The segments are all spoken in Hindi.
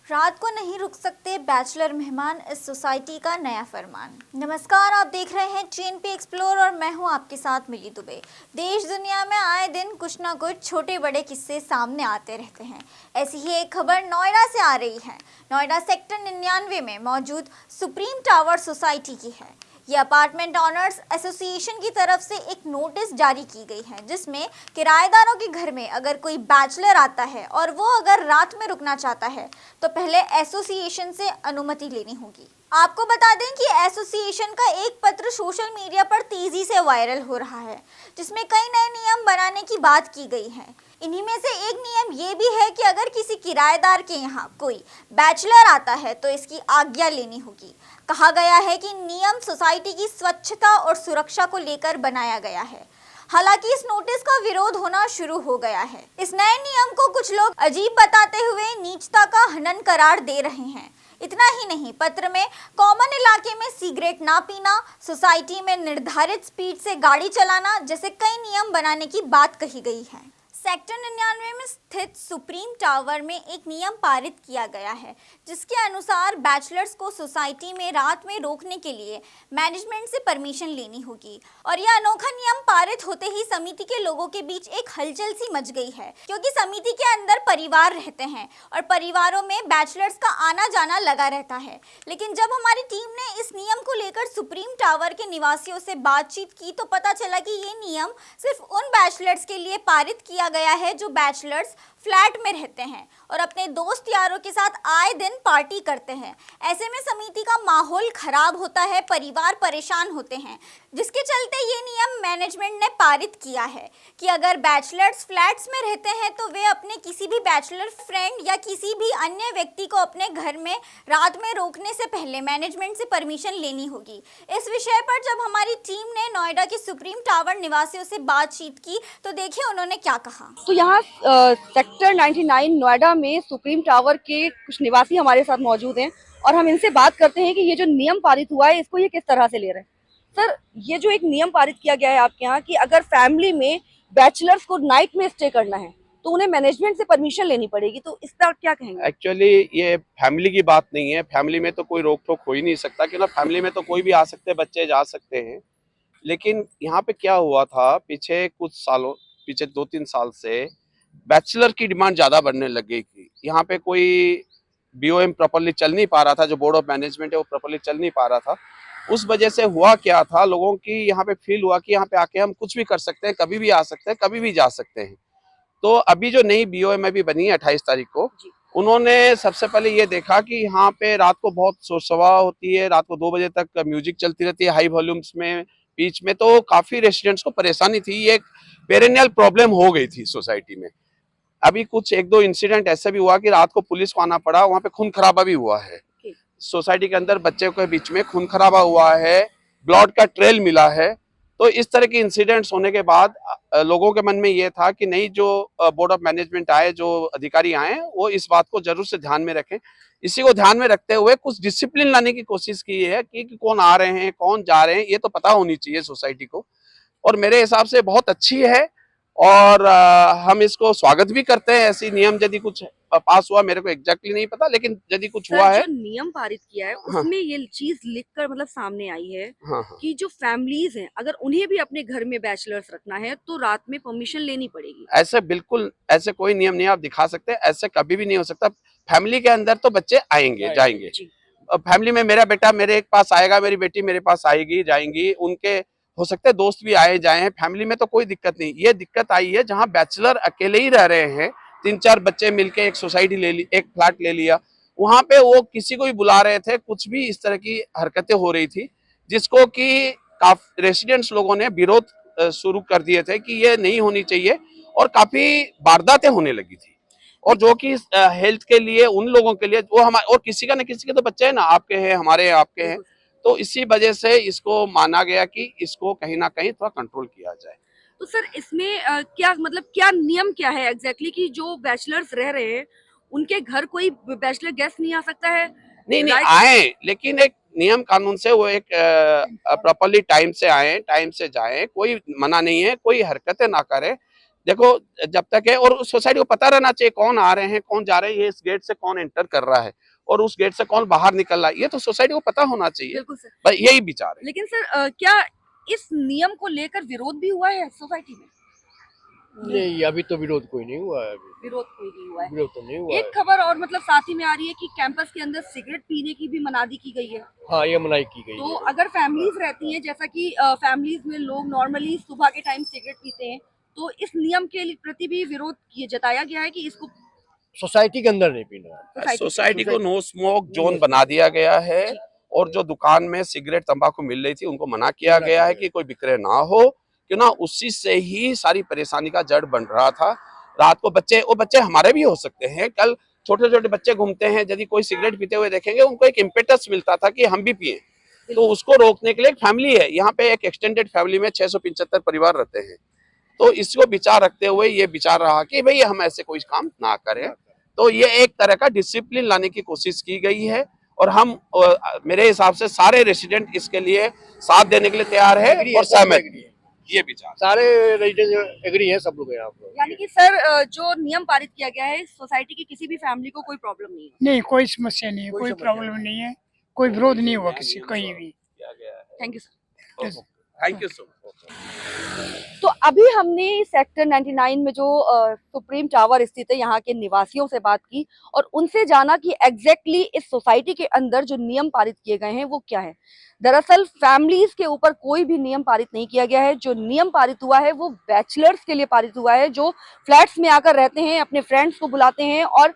रात को नहीं रुक सकते बैचलर मेहमान, इस सोसाइटी का नया फरमान। नमस्कार, आप देख रहे हैं टीएनपी एक्सप्लोर और मैं हूं आपके साथ मिली दुबे। देश दुनिया में आए दिन कुछ ना कुछ छोटे बड़े किस्से सामने आते रहते हैं। ऐसी ही एक खबर नोएडा से आ रही है। नोएडा सेक्टर 99 में मौजूद सुप्रीम टावर सोसाइटी की है। ये अपार्टमेंट ऑनर्स एसोसिएशन की तरफ से एक नोटिस जारी की गई है, जिसमें किराएदारों के घर में अगर कोई बैचलर आता है और वो अगर रात में रुकना चाहता है तो पहले एसोसिएशन से अनुमति लेनी होगी। आपको बता दें कि एसोसिएशन का एक पत्र सोशल मीडिया पर तेजी से वायरल हो रहा है, जिसमें कई नए नियम बनाने की बात की गई है। इन्हीं में से एक नियम ये भी है कि अगर किसी किराएदार के यहाँ कोई बैचलर आता है तो इसकी आज्ञा लेनी होगी। कहा गया है कि नियम सोसाइटी की स्वच्छता और सुरक्षा को लेकर बनाया गया है। हालांकि इस नोटिस का विरोध होना शुरू हो गया है। इस नए नियम को कुछ लोग अजीब बताते हुए नीचता का हनन करार दे रहे हैं। इतना ही नहीं, पत्र में कॉमन इलाके में सिगरेट ना पीना, सोसाइटी में निर्धारित स्पीड से गाड़ी चलाना जैसे कई नियम बनाने की बात कही गई है। सेक्टर 99 में स्थित सुप्रीम टावर में एक नियम पारित किया गया है, जिसके अनुसार बैचलर्स को सोसाइटी में रात में रोकने के लिए मैनेजमेंट से परमिशन लेनी होगी। और यह अनोखा नियम पारित होते ही समिति के लोगों के बीच एक हलचल सी मच गई है, क्योंकि समिति के अंदर परिवार रहते हैं और परिवारों में बैचलर्स का आना जाना लगा रहता है। लेकिन जब हमारी टीम ने इस नियम को लेकर सुप्रीम टावर के निवासियों से बातचीत की तो पता चला कि ये नियम सिर्फ उन बैचलर्स के लिए पारित किया गया है जो बैचलर्स फ्लैट में रहते हैं और अपने दोस्त यारों के साथ आए दिन पार्टी करते हैं। ऐसे में समिति का माहौल खराब होता है, परिवार परेशान होते हैं, जिसके चलते ये नियम मैनेजमेंट ने पारित किया है कि अगर बैचलर्स फ्लैट्स में रहते हैं तो वे अपने किसी भी बैचलर फ्रेंड या किसी भी अन्य व्यक्ति को अपने घर में रात में रोकने से पहले मैनेजमेंट से परमिशन लेनी होगी। इस विषय पर जब हमारी टीम ने नोएडा के सुप्रीम टावर निवासियों से बातचीत की तो देखिए उन्होंने क्या कहा। तो यहाँ सेक्टर 99 नोएडा में सुप्रीम टावर के कुछ निवासी हमारे साथ मौजूद हैं और हम इनसे बात करते हैं कि ये जो नियम पारित हुआ है इसको ये किस तरह से ले रहे हैं। सर, ये जो एक नियम पारित किया गया है आपके यहाँ कि अगर फैमिली में बैचलर्स को नाइट में स्टे करना है तो उन्हें मैनेजमेंट से परमिशन लेनी पड़ेगी, तो इस पर क्या कहेंगे? एक्चुअली ये फैमिली की बात नहीं है। फैमिली में तो कोई रोक टोक हो ही नहीं सकता, क्योंकि फैमिली में तो कोई भी आ सकते हैं, बच्चे जा सकते हैं। लेकिन यहाँ पे क्या हुआ था, पीछे 2-3 साल से बैचलर की डिमांड ज्यादा बढ़ने लग गई थी। यहाँ पे कोई बीओएम प्रॉपर्ली चल नहीं पा रहा था, जो बोर्ड ऑफ मैनेजमेंट है वो प्रॉपर्ली चल नहीं पा रहा था। उस वजह से हुआ क्या था, लोगों की यहाँ पे फील हुआ कि यहाँ पे आके हम कुछ भी कर सकते हैं, कभी भी आ सकते हैं, कभी भी जा सकते हैं। तो अभी जो नई बीओएम अभी बनी है 28 तारीख को, उन्होंने सबसे पहले ये देखा कि यहाँ पे रात को बहुत शोर शराबा होती है, रात को 2 बजे तक म्यूजिक चलती रहती है हाई वॉल्यूम्स में, बीच में, तो काफी रेसिडेंट्स को परेशानी थी। ये एक पेरेनियल प्रॉब्लम हो गई थी सोसाइटी में। अभी कुछ 1-2 इंसिडेंट ऐसा भी हुआ कि रात को पुलिस को आना पड़ा, वहाँ पे खून खराबा भी हुआ है। सोसाइटी के अंदर बच्चों के बीच में खून खराबा हुआ है, ब्लड का ट्रेल मिला है। तो इस तरह के इंसिडेंट्स होने के बाद लोगों के मन में ये था कि नहीं, जो बोर्ड ऑफ मैनेजमेंट आए, जो अधिकारी आए, वो इस बात को जरूर से ध्यान में रखें। इसी को ध्यान में रखते हुए कुछ डिसिप्लिन लाने की कोशिश की है कि कौन आ रहे हैं, कौन जा रहे हैं, ये तो पता होनी चाहिए सोसाइटी को। और मेरे हिसाब से बहुत अच्छी है और हम इसको स्वागत भी करते हैं। ऐसी नियम यदि कुछ पास हुआ, मेरे को एग्जैक्टली नहीं पता, लेकिन यदि कुछ हुआ है। जो नियम पारित किया है हाँ, उसमें ये चीज लिखकर मतलब सामने आई है हाँ, हाँ। कि जो फैमिलीज हैं अगर उन्हें भी अपने घर में बैचलर्स रखना है तो रात में परमिशन लेनी पड़ेगी। ऐसे बिल्कुल ऐसे कोई नियम नहीं आप दिखा सकते, ऐसे कभी भी नहीं हो सकता। फैमिली के अंदर तो बच्चे आएंगे जाएंगे। फैमिली में मेरा बेटा मेरे पास आएगा, मेरी बेटी मेरे पास आएगी जाएंगी, उनके हो सकते हैं दोस्त भी आए जाए, फैमिली में तो कोई दिक्कत नहीं। ये दिक्कत आई है जहाँ बैचलर अकेले ही रह रहे हैं, 3-4 बच्चे मिलके एक सोसाइटी ले ली, एक फ्लैट ले लिया, वहां पे वो किसी को भी बुला रहे थे, कुछ भी इस तरह की हरकतें हो रही थी, जिसको कि काफी रेसिडेंट्स लोगों ने विरोध शुरू कर दिए थे कि ये नहीं होनी चाहिए, और काफी वारदातें होने लगी थी। और जो कि हेल्थ के लिए, उन लोगों के लिए, वो हमारे और किसी का न किसी के तो बच्चे हैं ना, आपके हैं, हमारे हैं, आपके हैं। तो इसी वजह से इसको माना गया कि इसको कहीं ना कहीं थोड़ा कंट्रोल किया जाए। तो सर, इसमें क्या मतलब क्या नियम क्या है एग्जैक्टली कि जो बैचलर्स रह रहे हैं उनके घर कोई बैचलर गेस्ट नहीं आ सकता है? नहीं आए, लेकिन एक नियम कानून से वो एक प्रॉपर्ली टाइम से आए, टाइम से जाए, कोई मना नहीं है, कोई हरकतें ना करे। देखो जब तक है, और सोसाइटी को पता रहना चाहिए कौन आ रहे हैं कौन जा रहे हैं, ये इस गेट से कौन एंटर कर रहा है और उस गेट से कौन बाहर निकल रहा है, ये तो सोसाइटी को पता होना चाहिए। बिल्कुल सर। भाई यही विचार है। लेकिन सर क्या इस नियम को लेकर विरोध भी हुआ है सोसाइटी में? नहीं, अभी तो विरोध कोई नहीं हुआ है। अभी विरोध कोई नहीं हुआ है। विरोध तो नहीं हुआ एक है। खबर और मतलब साथ ही में आ रही है कि कैंपस के अंदर सिगरेट पीने की भी मनाही की गई है। हाँ, ये मनाही की गई तो है। अगर फैमिलीज रहती हैं, जैसा कि फैमिलीज में लोग नॉर्मली सुबह के टाइम सिगरेट पीते हैं, तो इस नियम के प्रति भी विरोध ये जताया गया है कि इसको सोसाइटी के अंदर नहीं पीना है। सोसाइटी को नो स्मोक जोन बना दिया गया है, और जो दुकान में सिगरेट तंबाकू मिल रही थी उनको मना किया गया है कि कोई विक्रय ना हो, क्यों ना उसी से ही सारी परेशानी का जड़ बन रहा था। रात को बच्चे हमारे भी हो सकते हैं, कल छोटे छोटे बच्चे घूमते हैं, यदि कोई सिगरेट पीते हुए देखेंगे उनको एक इम्पेटस मिलता था कि हम भी पिए, तो उसको रोकने के लिए एक फैमिली है यहाँ पे, एक एक्सटेंडेड फैमिली में 675 परिवार रहते हैं, तो इसको विचार रखते हुए ये विचार रहा कि भाई हम ऐसे कोई काम ना करें। तो ये एक तरह का डिसिप्लिन लाने की कोशिश की गई है, और हम मेरे हिसाब से सारे रेसिडेंट इसके लिए साथ देने के लिए तैयार है और सहमत है। ये विचार सारे रेजिडेंट एग्री हैं, सब लोग यहाँ पर। यानी कि सर जो नियम पारित किया गया है, सोसाइटी की किसी भी फैमिली को कोई प्रॉब्लम नहीं है। नहीं, कोई समस्या नहीं है, कोई कोई समस्या प्रॉब्लम नहीं है, कोई विरोध नहीं हुआ किसी कहीं भी। किया गया है। Thank you sir. Thank you so much. तो अभी हमने सेक्टर 99 में जो सुप्रीम टावर स्थित है यहाँ के निवासियों से बात की और उनसे जाना कि एग्जैक्टली इस सोसाइटी के अंदर जो नियम पारित किए गए हैं वो क्या है। दरअसल फैमिलीज के ऊपर कोई भी नियम पारित नहीं किया गया है। जो नियम पारित हुआ है वो बैचलर्स के लिए पारित हुआ है, जो फ्लैट्स में आकर रहते हैं, अपने फ्रेंड्स को बुलाते हैं और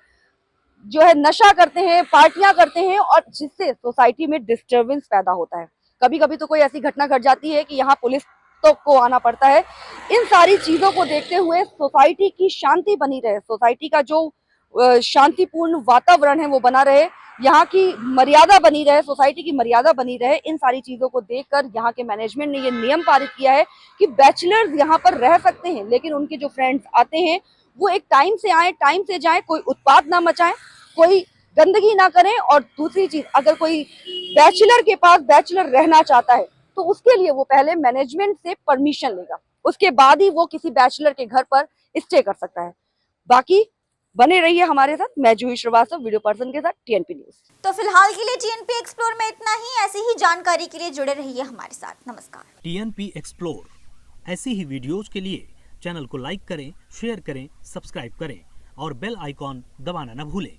जो है नशा करते हैं, पार्टियां करते हैं, और जिससे सोसाइटी में डिस्टर्बेंस पैदा होता है। कभी कभी तो कोई ऐसी घटना घट जाती है कि यहाँ पुलिस तो को आना पड़ता है। इन सारी चीजों को देखते हुए सोसाइटी की शांति बनी रहे, सोसाइटी का जो शांतिपूर्ण वातावरण है वो बना रहे, यहाँ की मर्यादा बनी रहे, सोसाइटी की मर्यादा बनी रहे, इन सारी चीजों को देखकर यहाँ के मैनेजमेंट ने ये नियम पारित किया है कि बैचलर्स यहाँ पर रह सकते हैं, लेकिन उनके जो फ्रेंड्स आते हैं वो एक टाइम से आए, टाइम से जाएं, कोई उत्पात ना मचाएं, कोई गंदगी ना करें। और दूसरी चीज, अगर कोई बैचलर के पास बैचलर रहना चाहता है तो उसके लिए वो पहले मैनेजमेंट से परमिशन लेगा, उसके बाद ही वो किसी बैचलर के घर पर स्टे कर सकता है। बाकी बने रहिए हमारे साथ। मैं जूही श्रीवास्तव, वीडियो पर्सन के साथ, टीएनपी न्यूज। तो फिलहाल के लिए टीएनपी एक्सप्लोर में इतना ही। ऐसी ही जानकारी के लिए जुड़े रहिए हमारे साथ। नमस्कार। टीएनपी एक्सप्लोर ऐसी ही वीडियोस के लिए चैनल को लाइक करें, शेयर करें, सब्सक्राइब करें और बेल आइकॉन दबाना न भूलें।